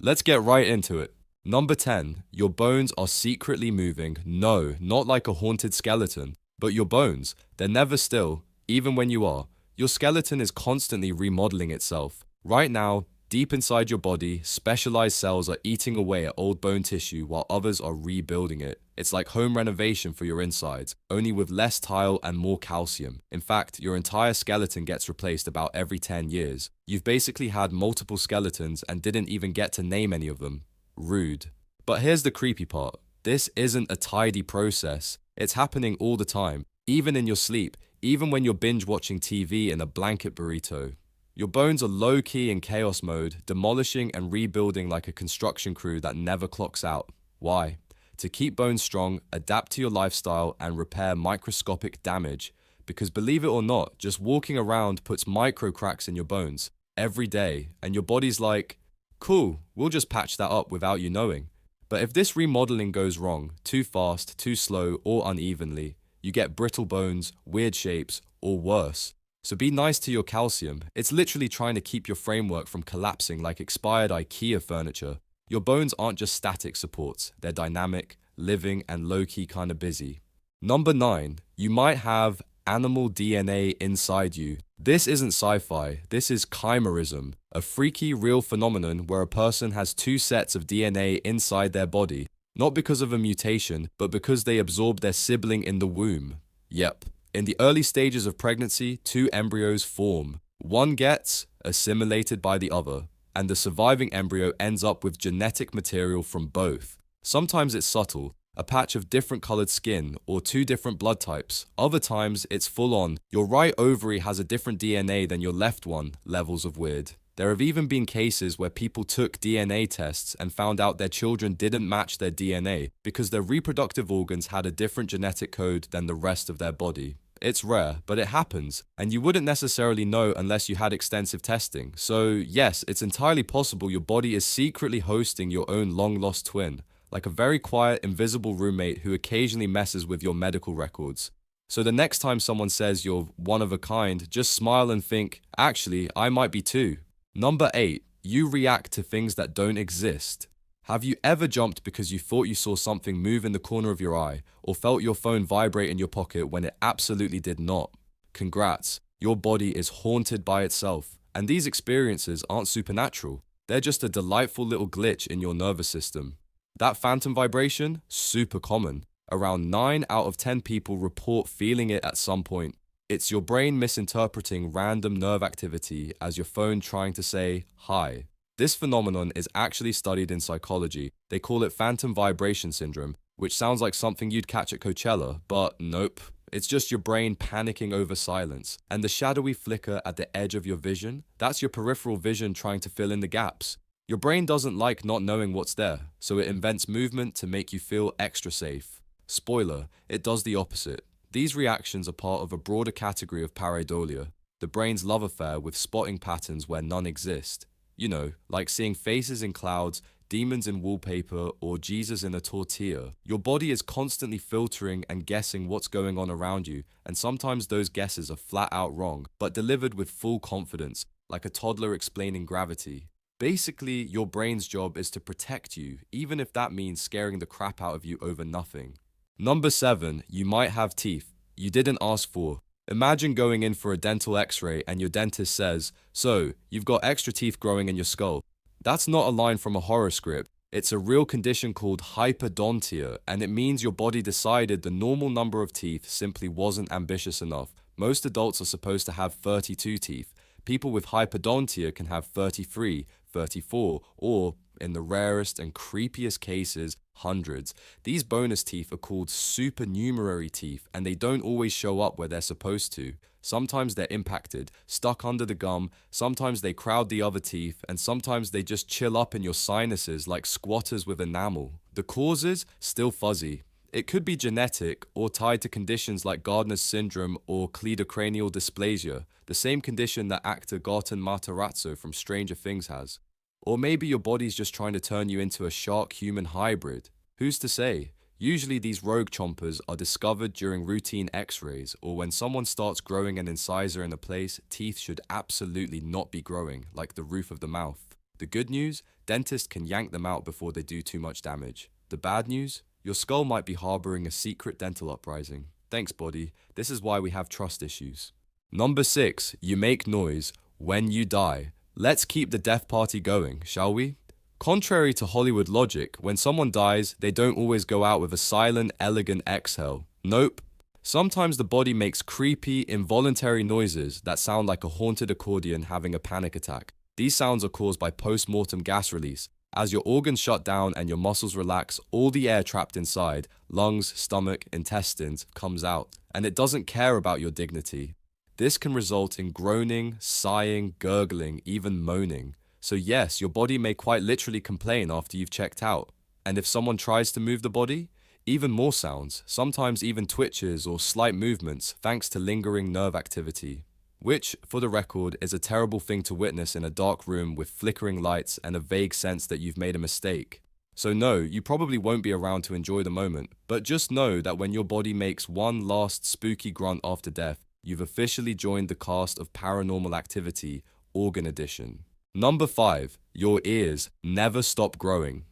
Let's get right into it. Number 10, your bones are secretly moving. No, not like a haunted skeleton, but your bones. They're never still, even when you are. Your skeleton is constantly remodeling itself. Right now, deep inside your body, specialized cells are eating away at old bone tissue while others are rebuilding it. It's like home renovation for your insides, only with less tile and more calcium. In fact, your entire skeleton gets replaced about every 10 years. You've basically had multiple skeletons and didn't even get to name any of them. Rude. But here's the creepy part. This isn't a tidy process. It's happening all the time, even in your sleep, even when you're binge watching TV in a blanket burrito. Your bones are low-key in chaos mode, demolishing and rebuilding like a construction crew that never clocks out. Why? To keep bones strong, adapt to your lifestyle, and repair microscopic damage. Because believe it or not, just walking around puts micro cracks in your bones every day, and your body's like, cool, we'll just patch that up without you knowing. But if this remodeling goes wrong, too fast, too slow, or unevenly, you get brittle bones, weird shapes, or worse. So be nice to your calcium. It's literally trying to keep your framework from collapsing like expired IKEA furniture. Your bones aren't just static supports, they're dynamic, living, and low-key kinda busy. Number 9, you might have animal DNA inside you. This isn't sci-fi, this is chimerism, a freaky real phenomenon where a person has two sets of DNA inside their body, not because of a mutation, but because they absorbed their sibling in the womb. Yep, in the early stages of pregnancy, two embryos form. One gets assimilated by the other, and the surviving embryo ends up with genetic material from both. Sometimes it's subtle, a patch of different colored skin or two different blood types. Other times it's full on, your right ovary has a different DNA than your left one, levels of weird. There have even been cases where people took DNA tests and found out their children didn't match their DNA because their reproductive organs had a different genetic code than the rest of their body. It's rare, but it happens, and you wouldn't necessarily know unless you had extensive testing. So yes, it's entirely possible your body is secretly hosting your own long-lost twin, like a very quiet, invisible roommate who occasionally messes with your medical records. So the next time someone says you're one of a kind, just smile and think, actually, I might be too. Number 8, you react to things that don't exist. Have you ever jumped because you thought you saw something move in the corner of your eye, or felt your phone vibrate in your pocket when it absolutely did not? Congrats, your body is haunted by itself, and these experiences aren't supernatural. They're just a delightful little glitch in your nervous system. That phantom vibration? Super common. Around 9 out of 10 people report feeling it at some point. It's your brain misinterpreting random nerve activity as your phone trying to say, hi. This phenomenon is actually studied in psychology. They call it phantom vibration syndrome, which sounds like something you'd catch at Coachella, but nope. It's just your brain panicking over silence. And the shadowy flicker at the edge of your vision, that's your peripheral vision trying to fill in the gaps. Your brain doesn't like not knowing what's there, so it invents movement to make you feel extra safe. Spoiler, it does the opposite. These reactions are part of a broader category of pareidolia, the brain's love affair with spotting patterns where none exist. You know, like seeing faces in clouds, demons in wallpaper, or Jesus in a tortilla. Your body is constantly filtering and guessing what's going on around you, and sometimes those guesses are flat out wrong, but delivered with full confidence, like a toddler explaining gravity. Basically, your brain's job is to protect you, even if that means scaring the crap out of you over nothing. Number 7, you might have teeth you didn't ask for. Imagine going in for a dental x-ray and your dentist says, so, you've got extra teeth growing in your skull. That's not a line from a horror script. It's a real condition called hyperdontia, and it means your body decided the normal number of teeth simply wasn't ambitious enough. Most adults are supposed to have 32 teeth. People with hyperdontia can have 33, 34, or, in the rarest and creepiest cases, hundreds. These bonus teeth are called supernumerary teeth, and they don't always show up where they're supposed to. Sometimes they're impacted, stuck under the gum, sometimes they crowd the other teeth, and sometimes they just chill up in your sinuses like squatters with enamel. The causes? Still fuzzy. It could be genetic or tied to conditions like Gardner's syndrome or cleidocranial dysplasia, the same condition that actor Gaten Matarazzo from Stranger Things has. Or maybe your body's just trying to turn you into a shark-human hybrid. Who's to say? Usually these rogue chompers are discovered during routine x-rays or when someone starts growing an incisor in a place teeth should absolutely not be growing, like the roof of the mouth. The good news, dentists can yank them out before they do too much damage. The bad news, your skull might be harboring a secret dental uprising. Thanks, body. This is why we have trust issues. Number 6, you make noise when you die. Let's keep the death party going, shall we? Contrary to Hollywood logic, when someone dies, they don't always go out with a silent, elegant exhale. Nope. Sometimes the body makes creepy, involuntary noises that sound like a haunted accordion having a panic attack. These sounds are caused by post-mortem gas release. As your organs shut down and your muscles relax, all the air trapped inside, lungs, stomach, intestines, comes out. And it doesn't care about your dignity. This can result in groaning, sighing, gurgling, even moaning. So yes, your body may quite literally complain after you've checked out. And if someone tries to move the body, even more sounds, sometimes even twitches or slight movements thanks to lingering nerve activity. Which, for the record, is a terrible thing to witness in a dark room with flickering lights and a vague sense that you've made a mistake. So no, you probably won't be around to enjoy the moment, but just know that when your body makes one last spooky grunt after death, you've officially joined the cast of Paranormal Activity, Organ Edition. Number 5, your ears never stop growing.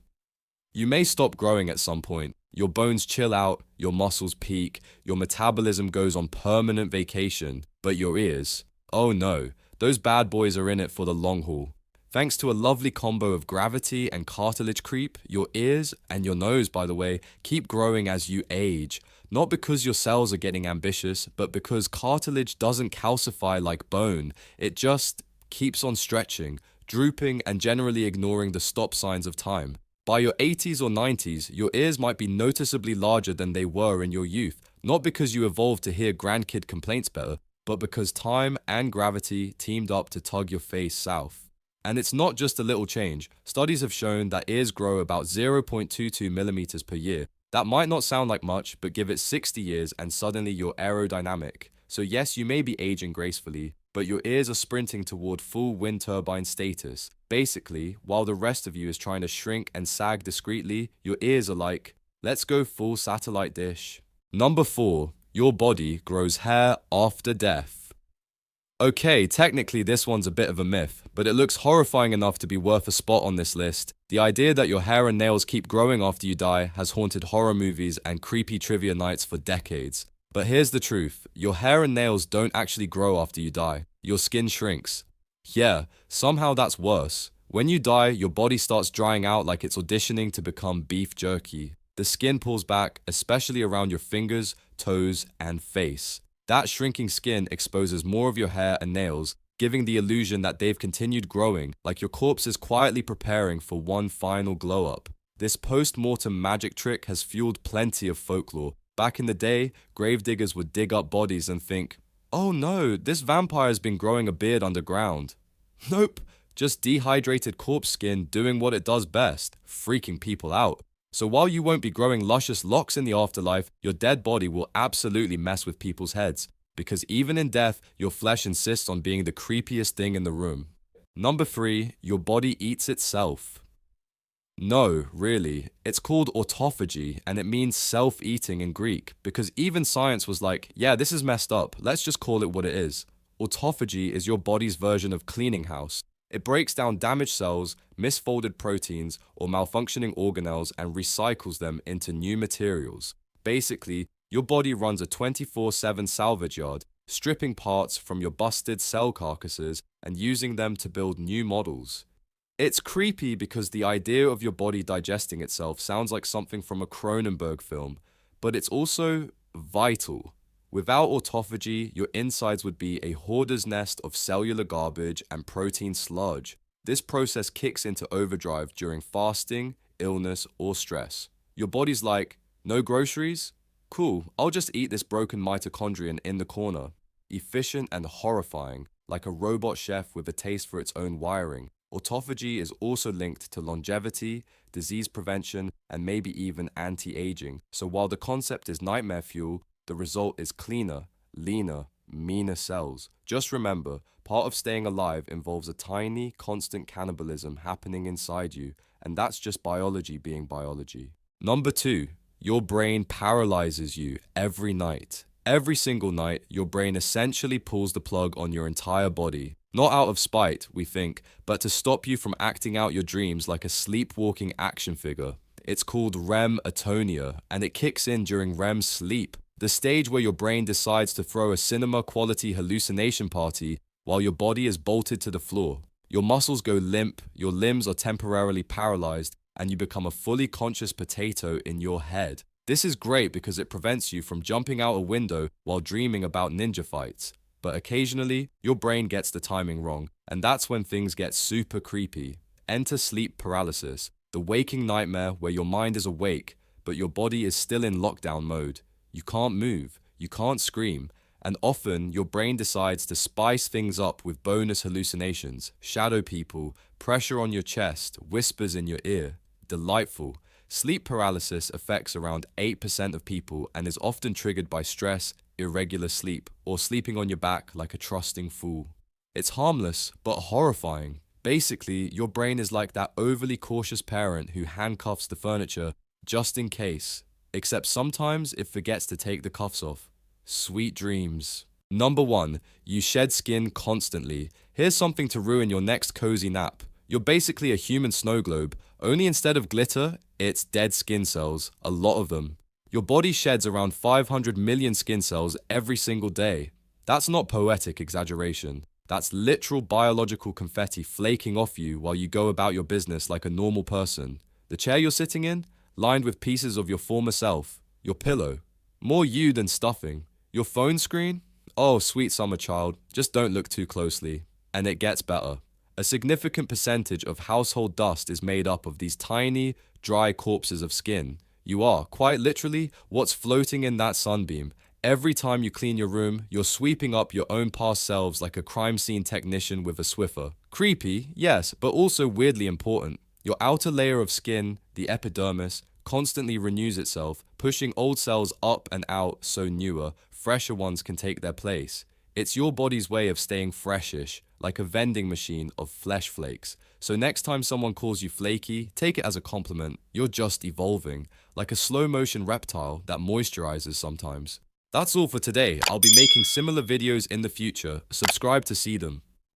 You may stop growing at some point. Your bones chill out, your muscles peak, your metabolism goes on permanent vacation, but your ears, oh no, those bad boys are in it for the long haul. Thanks to a lovely combo of gravity and cartilage creep, your ears, and your nose by the way, keep growing as you age. Not because your cells are getting ambitious, but because cartilage doesn't calcify like bone. It just keeps on stretching, drooping, and generally ignoring the stop signs of time. By your 80s or 90s, your ears might be noticeably larger than they were in your youth, not because you evolved to hear grandkid complaints better, but because time and gravity teamed up to tug your face south. And it's not just a little change. Studies have shown that ears grow about 0.22 millimeters per year. That might not sound like much, but give it 60 years and suddenly you're aerodynamic. So yes, you may be aging gracefully, but your ears are sprinting toward full wind turbine status. Basically, while the rest of you is trying to shrink and sag discreetly, your ears are like, let's go full satellite dish. Number 4, your body grows hair after death. Okay, technically this one's a bit of a myth, but it looks horrifying enough to be worth a spot on this list. The idea that your hair and nails keep growing after you die has haunted horror movies and creepy trivia nights for decades. But here's the truth, your hair and nails don't actually grow after you die. Your skin shrinks. Yeah, somehow that's worse. When you die, your body starts drying out like it's auditioning to become beef jerky. The skin pulls back, especially around your fingers, toes, and face. That shrinking skin exposes more of your hair and nails, giving the illusion that they've continued growing, like your corpse is quietly preparing for one final glow-up. This post-mortem magic trick has fueled plenty of folklore. Back in the day, gravediggers would dig up bodies and think, oh no, this vampire's been growing a beard underground. Nope, just dehydrated corpse skin doing what it does best, freaking people out. So while you won't be growing luscious locks in the afterlife, your dead body will absolutely mess with people's heads. Because even in death, your flesh insists on being the creepiest thing in the room. Number 3, your body eats itself. No, really. It's called autophagy, and it means self-eating in Greek, because even science was like, yeah, this is messed up, let's just call it what it is. Autophagy is your body's version of cleaning house. It breaks down damaged cells, misfolded proteins, or malfunctioning organelles and recycles them into new materials. Basically, your body runs a 24/7 salvage yard, stripping parts from your busted cell carcasses and using them to build new models. It's creepy because the idea of your body digesting itself sounds like something from a Cronenberg film, but it's also vital. Without autophagy, your insides would be a hoarder's nest of cellular garbage and protein sludge. This process kicks into overdrive during fasting, illness, or stress. Your body's like, no groceries? Cool, I'll just eat this broken mitochondrion in the corner. Efficient and horrifying, like a robot chef with a taste for its own wiring. Autophagy is also linked to longevity, disease prevention, and maybe even anti-aging. So while the concept is nightmare fuel, the result is cleaner, leaner, meaner cells. Just remember, part of staying alive involves a tiny, constant cannibalism happening inside you, and that's just biology being biology. Number 2, your brain paralyzes you every night. Every single night, your brain essentially pulls the plug on your entire body. Not out of spite, we think, but to stop you from acting out your dreams like a sleepwalking action figure. It's called REM atonia, and it kicks in during REM sleep, the stage where your brain decides to throw a cinema-quality hallucination party while your body is bolted to the floor. Your muscles go limp, your limbs are temporarily paralyzed, and you become a fully conscious potato in your head. This is great because it prevents you from jumping out a window while dreaming about ninja fights. But occasionally, your brain gets the timing wrong, and that's when things get super creepy. Enter sleep paralysis, the waking nightmare where your mind is awake, but your body is still in lockdown mode. You can't move, you can't scream, and often your brain decides to spice things up with bonus hallucinations, shadow people, pressure on your chest, whispers in your ear. Delightful. Sleep paralysis affects around 8% of people and is often triggered by stress, irregular sleep, or sleeping on your back like a trusting fool. It's harmless, but horrifying. Basically, your brain is like that overly cautious parent who handcuffs the furniture just in case, except sometimes it forgets to take the cuffs off. Sweet dreams. Number 1, you shed skin constantly. Here's something to ruin your next cozy nap. You're basically a human snow globe, only instead of glitter, it's dead skin cells, a lot of them. Your body sheds around 500 million skin cells every single day. That's not poetic exaggeration. That's literal biological confetti flaking off you while you go about your business like a normal person. The chair you're sitting in, lined with pieces of your former self. Your pillow, more you than stuffing. Your phone screen, oh sweet summer child, just don't look too closely. And it gets better. A significant percentage of household dust is made up of these tiny, dry corpses of skin. You are, quite literally, what's floating in that sunbeam. Every time you clean your room, you're sweeping up your own past selves like a crime scene technician with a Swiffer. Creepy, yes, but also weirdly important. Your outer layer of skin, the epidermis, constantly renews itself, pushing old cells up and out so newer, fresher ones can take their place. It's your body's way of staying freshish, like a vending machine of flesh flakes. So next time someone calls you flaky, take it as a compliment. You're just evolving, like a slow-motion reptile that moisturizes sometimes. That's all for today. I'll be making similar videos in the future. Subscribe to see them.